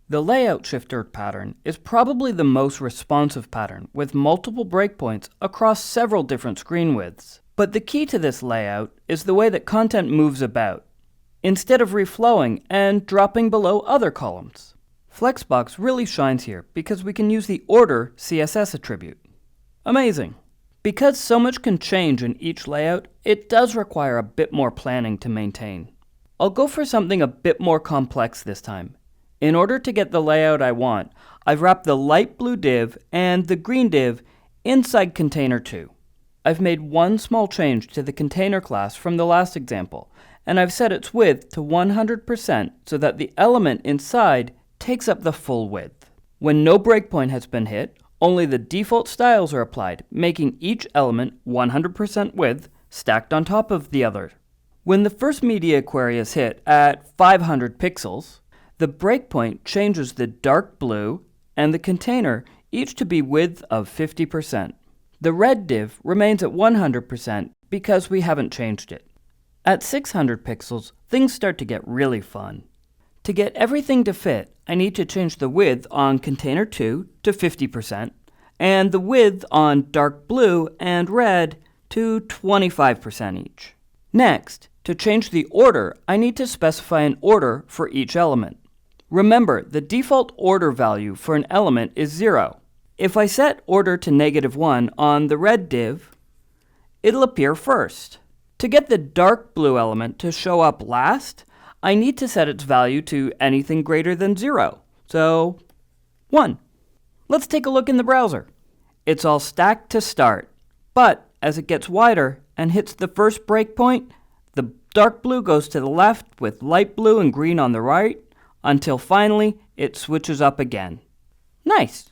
The layout shifter pattern is probably the most responsive pattern, with multiple breakpoints across several different screen widths. But the key to this layout is the way that content moves about, instead of reflowing and dropping below other columns. Flexbox really shines here because we can use the order CSS attribute. Amazing! Because so much can change in each layout, it does require a bit more planning to maintain. I'll go for something a bit more complex this time. In order to get the layout I want, I've wrapped the light blue div and the green div inside container 2. I've made one small change to the container class from the last example, and I've set its width to 100% so that the element inside takes up the full width. When no breakpoint has been hit, only the default styles are applied, making each element 100% width stacked on top of the other. When the first media query is hit at 500 pixels, the breakpoint changes the dark blue and the container each to be width of 50%. The red div remains at 100% because we haven't changed it. At 600 pixels, things start to get really fun. To get everything to fit, I need to change the width on container 2 to 50% and the width on dark blue and red to 25% each. Next, to change the order, I need to specify an order for each element. Remember, the default order value for an element is 0. If I set order to -1 on the red div, it'll appear first. To get the dark blue element to show up last, I need to set its value to anything greater than 0, so 1. Let's take a look in the browser. It's all stacked to start, but as it gets wider and hits the first breakpoint, the dark blue goes to the left with light blue and green on the right, until finally it switches up again. Nice!